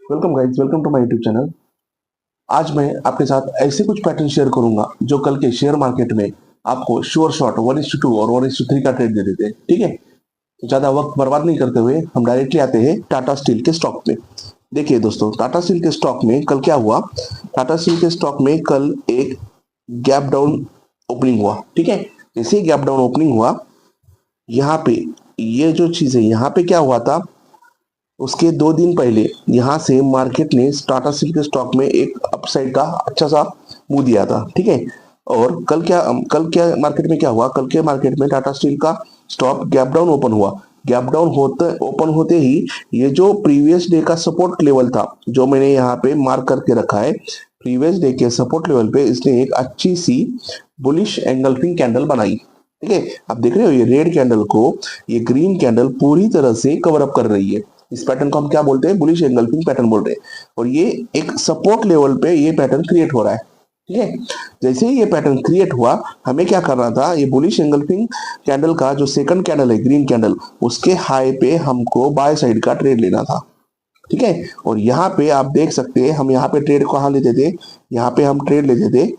Welcome guys, welcome to my YouTube channel. आज मैं आपके साथ ऐसे कुछ पैटर्न शेयर करूंगा जो कल के शेयर मार्केट में आपको श्योर शॉट 1:2 और 1:3 का ट्रेड दे देते हैं। ठीक है, तो ज्यादा वक्त बर्बाद नहीं करते हुए हम डायरेक्टली आते हैं टाटा स्टील के स्टॉक पे। देखिए दोस्तों, टाटा स्टील के स्टॉक में कल क्या हुआ। टाटा स्टील के स्टॉक में कल एक गैप डाउन ओपनिंग हुआ। ठीक है, जैसे ही गैप डाउन ओपनिंग हुआ, यहाँ पे ये जो चीज है, यहाँ पे क्या हुआ था, उसके 2 दिन पहले यहाँ से मार्केट ने टाटा स्टील के स्टॉक में एक अपसाइड का अच्छा सा मुंह दिया था। ठीक है, और कल क्या मार्केट में क्या हुआ, कल के मार्केट में टाटा स्टील का स्टॉक गैप डाउन ओपन हुआ। गैप डाउन होते ओपन होते ही ये जो प्रीवियस डे का सपोर्ट लेवल था, जो मैंने यहाँ पे मार्क करके रखा है, प्रीवियस डे के सपोर्ट लेवल पे इसने एक अच्छी सी बुलिश एंगल्फिंग कैंडल बनाई। ठीक है, आप देख रहे हो ये रेड कैंडल को ये ग्रीन कैंडल पूरी तरह से कवर अप कर रही है। इस पैटर्न को हम क्या बोलते हैं, बुलिश एंगल्फिंग पैटर्न बोल रहे हैं। और ये एक सपोर्ट लेवल पे ये पैटर्न क्रिएट हो रहा है। ठीक है, जैसे ही ये पैटर्न क्रिएट हुआ, हमें क्या करना था, ये बुलिश एंगल्फिंग कैंडल का जो सेकंड कैंडल है ग्रीन कैंडल, उसके हाई पे हमको बाय साइड का ट्रेड लेना था। ठीक है, और यहाँ पे आप देख सकते हैं हम यहाँ पे ट्रेड कहाँ लेते थे, यहाँ पे हम ट्रेड लेते थे,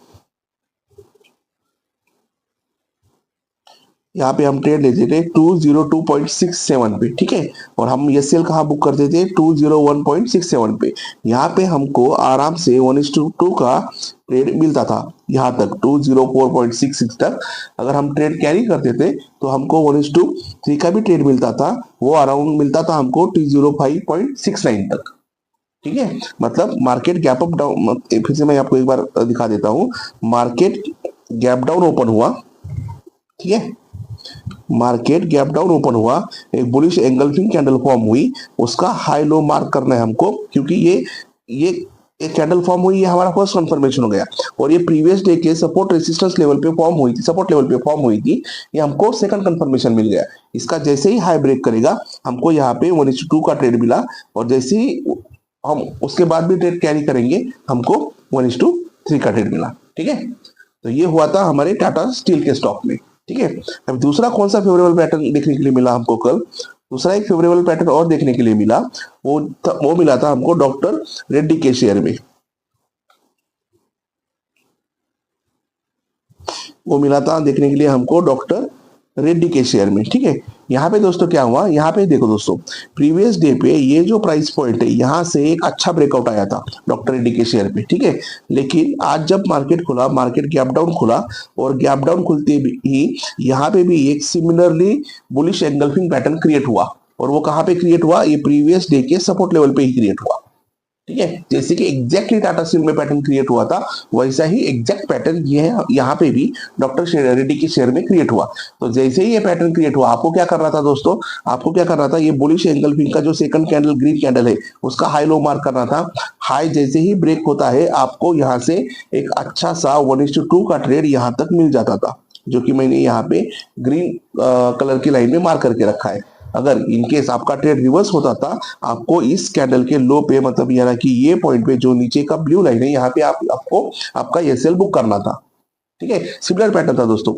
यहाँ पे हम ट्रेड लेते थे 202.67 पे। ठीक है, और हम ये सेल कहाँ बुक करते थे, 201.67 पे। यहाँ पे हमको आराम से 1:2 का ट्रेड मिलता था, यहाँ तक 204.66 तक। अगर हम ट्रेड कैरी करते थे तो हमको 1:3 का भी ट्रेड मिलता था, वो अराउंड मिलता था हमको 205.69 तक। ठीक है, मतलब मार्केट गैप अप डाउन, फिर से मैं आपको एक बार दिखा देता हूँ। मार्केट गैप डाउन ओपन हुआ, ठीक है, मार्केट गैप डाउन ओपन हुआ, एक बुलिश एंगल्फिंग कैंडल फॉर्म हुई, उसका हाई लो मार्क करना है हमको, क्योंकि ये एक कैंडल फॉर्म हुई, ये हमारा फर्स्ट कंफर्मेशन हो गया। और ये प्रीवियस डे के सपोर्ट रेजिस्टेंस लेवल पे फॉर्म हुई थी, सपोर्ट लेवल पे फॉर्म हुई थी, ये हमको सेकंड कंफर्मेशन मिल गया। इसका जैसे ही हाई ब्रेक करेगा, हमको यहाँ पे 1:2 का ट्रेड मिला, और जैसे ही हम उसके बाद भी ट्रेड कैरी करेंगे, हमको 1:3 का ट्रेड मिला। ठीक है, तो ये हुआ था हमारे टाटा स्टील के स्टॉक में। ठीक है, अब दूसरा कौन सा फेवरेबल पैटर्न देखने के लिए मिला हमको कल, दूसरा एक फेवरेबल पैटर्न और देखने के लिए मिला, वो मिला था हमको डॉक्टर रेड्डी के शेयर में। वो मिला था देखने के लिए हमको डॉक्टर रेड्डी के शेयर में। ठीक है, यहाँ पे दोस्तों क्या हुआ, यहाँ पे देखो दोस्तों, प्रीवियस डे पे ये जो प्राइस पॉइंट है, यहाँ से एक अच्छा ब्रेकआउट आया था डॉक्टर रेड्डी के शेयर पे। ठीक है, लेकिन आज जब मार्केट खुला, मार्केट गैप डाउन खुला, और गैप डाउन खुलते ही यहाँ पे भी एक similarly bullish engulfing pattern create हुआ। और वो कहाँ पे क्रिएट हुआ, ये प्रीवियस डे के सपोर्ट लेवल पे ही क्रिएट हुआ। ठीक है, जैसे कि एग्जैक्टली टाटा स्टील में पैटर्न क्रिएट हुआ था, वैसा ही एग्जैक्ट पैटर्न ये है यहाँ पे भी डॉक्टर रेड्डी के शेयर में क्रिएट हुआ। तो जैसे ही ये पैटर्न क्रिएट हुआ, आपको क्या करना था दोस्तों, आपको क्या करना था, ये बुलिश एंगल्फिंग का जो सेकंड कैंडल ग्रीन कैंडल है, उसका हाई लो मार्क करना था। हाई जैसे ही ब्रेक होता है, आपको यहाँ से एक अच्छा सा 1:2 का ट्रेड यहाँ तक मिल जाता था, जो कि मैंने यहाँ पे ग्रीन कलर की लाइन में मार्क करके रखा है। अगर इनकेस आपका ट्रेड रिवर्स होता था, आपको इस कैंडल के लो पे, मतलब यानी कि ये पॉइंट पे जो नीचे का ब्लू लाइन है, यहाँ पे आपको आपका ये सेल बुक करना था। ठीक है, सिमिलर पैटर्न था दोस्तों,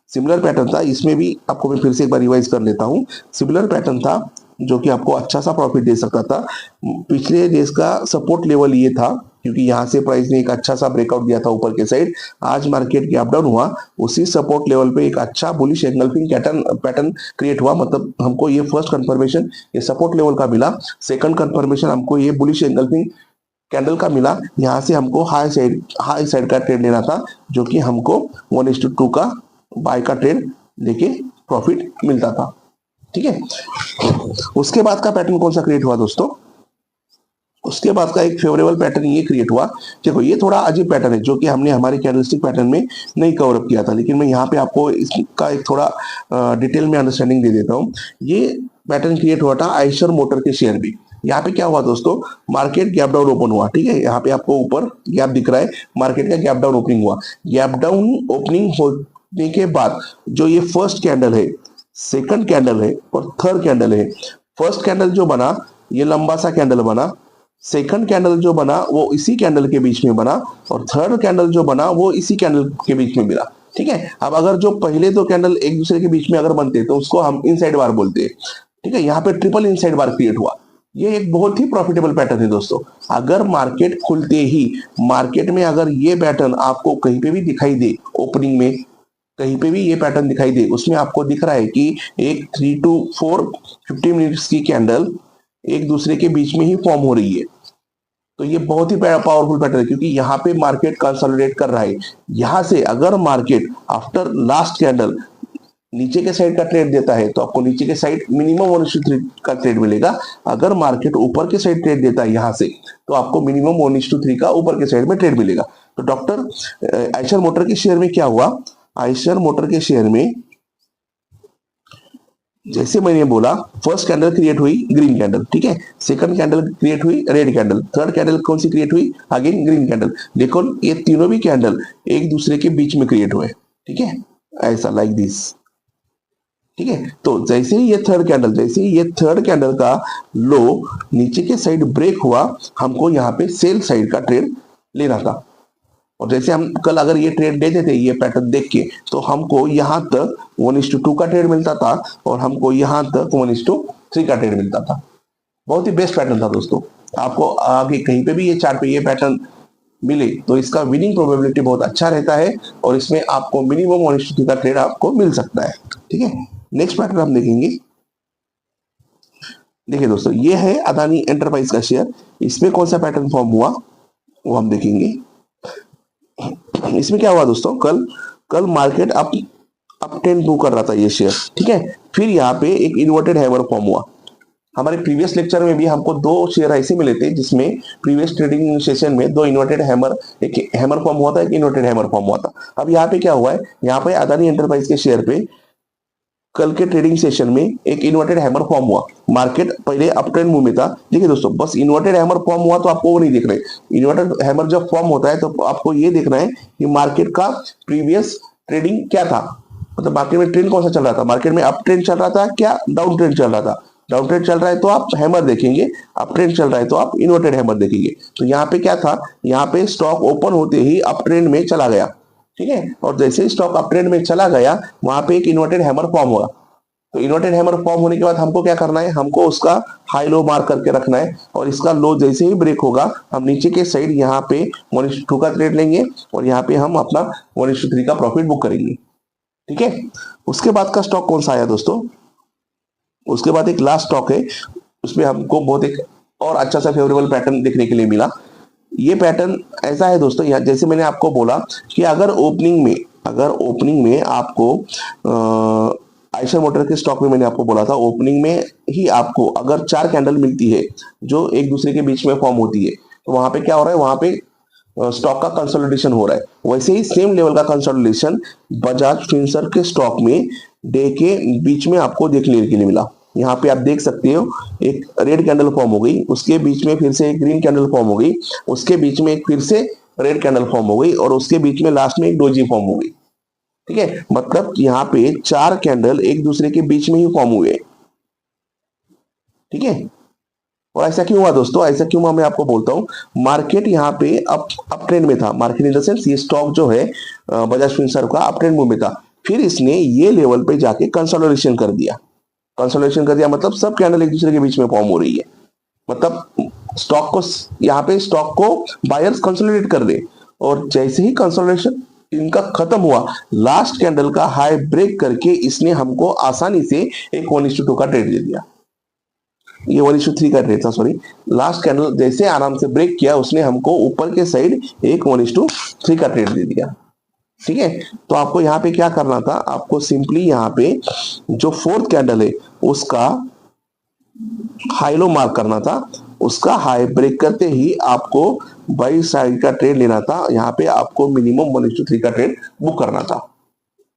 सिमिलर पैटर्न था, इसमें भी आपको मैं फिर से एक बार रिवाइज कर लेता हूँ। सिमिलर पैटर्न था जो कि आपको अच्छा सा प्रॉफिट दे सकता था। पिछले डेज का सपोर्ट लेवल ये था, क्योंकि यहाँ से प्राइस ने एक अच्छा सा ब्रेकआउट दिया था ऊपर के साइड। आज मार्केट गैप डाउन हुआ, उसी सपोर्ट लेवल पे एक अच्छा बुलिश एंगल्फिंग पैटर्न क्रिएट हुआ। मतलब हमको ये फर्स्ट कंफर्मेशन ये सपोर्ट लेवल का मिला, सेकंड कंफर्मेशन हमको ये बुलिश एंगल्फिंग कैंडल का मिला। यहाँ से हमको हाई साइड का ट्रेड लेना था, जो कि हमको 1:2 का बाय का ट्रेड लेके प्रॉफिट मिलता था। ठीक है, उसके बाद का पैटर्न कौन सा क्रिएट हुआ दोस्तों, उसके बाद का एक फेवरेबल पैटर्न ये क्रिएट हुआ। देखो, ये थोड़ा अजीब पैटर्न है, जो कि हमने हमारे कैंडलस्टिक पैटर्न में नहीं कवर अप किया था, लेकिन मैं यहाँ पे आपको इसका एक थोड़ा डिटेल में अंडरस्टैंडिंग दे देता हूँ। ये पैटर्न क्रिएट हुआ था आइशर मोटर के शेयर में। यहाँ पे क्या हुआ दोस्तों, मार्केट गैप डाउन ओपन हुआ। ठीक है, यहाँ पे आपको ऊपर गैप दिख रहा है, मार्केट का गैप डाउन ओपनिंग हुआ। गैप डाउन ओपनिंग होने के बाद जो ये फर्स्ट कैंडल है, सेकंड कैंडल है और थर्ड कैंडल है। फर्स्ट कैंडल जो बना, ये लंबा सा कैंडल बना, सेकंड कैंडल जो बना वो इसी कैंडल के बीच में बना, और थर्ड कैंडल जो बना वो इसी कैंडल के बीच में मिला। ठीक है, अब अगर जो पहले दो कैंडल एक दूसरे के बीच में अगर बनते तो उसको हम इनसाइड बार बोलते हैं। ठीक है, यहाँ पे ट्रिपल इनसाइड बार क्रिएट हुआ। ये एक बहुत ही प्रॉफिटेबल पैटर्न है दोस्तों। अगर मार्केट खुलते ही मार्केट में अगर ये पैटर्न आपको कहीं पे भी दिखाई दे, ओपनिंग में कहीं पे भी ये पैटर्न दिखाई दे, उसमें आपको दिख रहा है कि एक 3 to 4 50 मिनट्स की कैंडल एक दूसरे के बीच में ही फॉर्म हो रही है, तो ये बहुत ही पावरफुल पैटर्न है, क्योंकि यहाँ पे मार्केट कंसोलिडेट कर रहा है। यहाँ से अगर मार्केट आफ्टर लास्ट कैंडल नीचे के साइड का ट्रेड देता है, तो आपको नीचे के साइड मिनिमम 1:3 का ट्रेड मिलेगा। अगर मार्केट ऊपर के साइड ट्रेड देता है यहाँ से, तो आपको मिनिमम 1:3 का ऊपर के साइड में ट्रेड मिलेगा। तो डॉक्टर आइशर मोटर के शेयर में क्या हुआ, आइशर मोटर के शेयर में जैसे मैंने बोला, फर्स्ट कैंडल क्रिएट हुई ग्रीन कैंडल, ठीक है, सेकंड कैंडल क्रिएट हुई रेड कैंडल, थर्ड कैंडल कौन सी क्रिएट हुई, अगेन ग्रीन कैंडल। देखो ये तीनों भी कैंडल एक दूसरे के बीच में क्रिएट हुए, ठीक है, ऐसा लाइक दिस, ठीक है। तो जैसे ही ये थर्ड कैंडल का लो नीचे के साइड ब्रेक हुआ, हमको यहाँ पे सेल साइड का ट्रेड लेना था। और जैसे हम कल अगर ये ट्रेड देते थे ये पैटर्न देख के, तो हमको यहाँ तक 1:2 का ट्रेड मिलता था और हमको यहाँ तक 1:3 का ट्रेड मिलता था। बहुत ही बेस्ट पैटर्न था दोस्तों। आपको आगे कहीं पे भी ये चार्ट पे ये पैटर्न मिले तो इसका विनिंग प्रोबेबिलिटी बहुत अच्छा रहता है और इसमें आपको मिनिमम 1:3 का ट्रेड आपको मिल सकता है, ठीक है। नेक्स्ट पैटर्न हम देखेंगे। देखिए दोस्तों, ये है अदानी एंटरप्राइज का शेयर। इसमें कौन सा पैटर्न फॉर्म हुआ वो हम देखेंगे। इसमें क्या हुआ दोस्तों, कल मार्केट अप ट्रेंड मूव कर रहा था ये शेयर, ठीक है। फिर यहाँ पे एक इन्वर्टेड हैमर फॉर्म हुआ। हमारे प्रीवियस लेक्चर में भी हमको दो शेयर ऐसे मिले थे जिसमें प्रीवियस ट्रेडिंग सेशन में दो इन्वर्टेड हैमर, एक हैमर फॉर्म हुआ था, एक इन्वर्टेड हैमर फॉर्म हुआ था। अब यहाँ पे क्या हुआ है, यहाँ पे अदानी एंटरप्राइज के शेयर पे कल के ट्रेडिंग सेशन में एक इन्वर्टेड हैमर फॉर्म हुआ। मार्केट पहले अप ट्रेंड मूव में था। देखिए दोस्तों, बस इन्वर्टेड हैमर फॉर्म हुआ तो आपको वो नहीं दिख रहा है। इन्वर्टेड हैमर जब फॉर्म होता है तो आपको ये देखना है कि मार्केट का प्रीवियस ट्रेडिंग क्या था, मतलब मार्केट में ट्रेंड कौन सा चल रहा था। मार्केट में अप ट्रेंड चल रहा था क्या डाउन ट्रेंड चल रहा था। डाउन ट्रेंड चल रहा है तो आप हैमर देखेंगे, अप ट्रेंड चल रहा है तो आप इन्वर्टेड हैमर देखेंगे। तो यहाँ पे क्या था, यहाँ पे स्टॉक ओपन होते ही अप ट्रेंड में चला गया, ठीक है। और जैसे ही स्टॉक अप ट्रेंड में चला गया, वहां पे एक इन्वर्टेड हैमर फॉर्म हुआ। तो इन्वर्टेड हैमर फॉर्म होने के बाद हमको क्या करना है, हमको उसका हाई लो मार्क करके रखना है और इसका लो जैसे ही ब्रेक होगा, हम नीचे के साइड यहाँ पे 1:2 का ट्रेड लेंगे और यहाँ पे हम अपना 1:3 का प्रॉफिट बुक करेंगे, ठीक है। उसके बाद का स्टॉक कौन सा आया दोस्तों, उसके बाद एक लास्ट स्टॉक है, उसमें हमको बहुत एक और अच्छा सा फेवरेबल पैटर्न देखने के लिए मिला। ये पैटर्न ऐसा है दोस्तों, यहाँ जैसे मैंने आपको बोला कि अगर ओपनिंग में आपको आइशर मोटर के स्टॉक में मैंने आपको बोला था, ओपनिंग में ही आपको अगर 4 कैंडल मिलती है जो एक दूसरे के बीच में फॉर्म होती है, तो वहां पे क्या हो रहा है, वहां पे स्टॉक का कंसोलिडेशन हो रहा है। वैसे ही सेम लेवल का कंसोलिडेशन बजाज फिनसर्व के स्टॉक में डे के बीच में आपको देखने के लिए मिला। यहाँ पे आप देख सकते हो, एक रेड कैंडल फॉर्म हो गई, उसके बीच में फिर से एक ग्रीन कैंडल फॉर्म हो गई, उसके बीच में एक फिर से रेड कैंडल फॉर्म हो गई और उसके बीच में लास्ट में एक डोजी फॉर्म हो गई, ठीक है। मतलब यहाँ पे 4 कैंडल एक दूसरे के बीच में ही फॉर्म हुए, ठीक है। और ऐसा क्यों हुआ दोस्तों, ऐसा क्यों हुआ मैं आपको बोलता हूँ। मार्केट यहाँ पे अप ट्रेंड में था, मार्केट इन द सेंस ये स्टॉक जो है बजाज फिनसर्व का अप ट्रेंड मूव में था। फिर इसने ये लेवल पे जाके कंसोलिडेशन कर दिया। मतलब सब कैंडल एक दूसरे के बीच में फॉर्म हो रही है, मतलब स्टॉक को यहाँ पे स्टॉक को बायर्स कंसोलिडेट कर दे। और जैसे ही कंसोलिडेशन इनका खत्म हुआ, लास्ट कैंडल का हाई ब्रेक करके इसने हमको आसानी से एक 1:2 का ट्रेड दे दिया। ये 1:3 का ट्रेड था, सॉरी। लास्ट कैंडल जैसे आराम से ब्रेक किया, उसने हमको ऊपर के साइड एक 1:3 का ट्रेड दे दिया, ठीक है। तो आपको यहाँ पे क्या करना था, आपको सिंपली यहाँ पे जो फोर्थ कैंडल है उसका हाई लो मार्क करना था। उसका हाई ब्रेक करते ही आपको बाई साइड का ट्रेड लेना था। यहाँ पे आपको मिनिमम 1:3 का ट्रेड बुक करना था,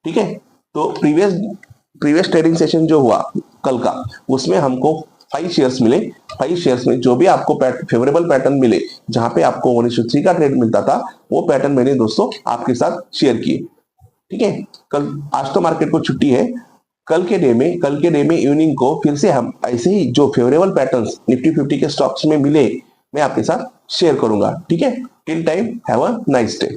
ठीक है। तो प्रीवियस ट्रेडिंग सेशन जो हुआ कल का, उसमें हमको 5 शेयर्स मिले। 5 शेयर्स में जो भी आपको फेवरेबल पैटर्न मिले, जहां पे आपको 1:3 का ट्रेड मिलता था, वो पैटर्न मैंने दोस्तों आपके साथ शेयर किए, ठीक है। कल आज तो मार्केट को छुट्टी है, कल के डे में इवनिंग को फिर से हम ऐसे ही जो फेवरेबल पैटर्न्स निफ्टी 50 के स्टॉक्स में मिले, मैं आपके साथ शेयर करूंगा, ठीक है। Till time have a nice day.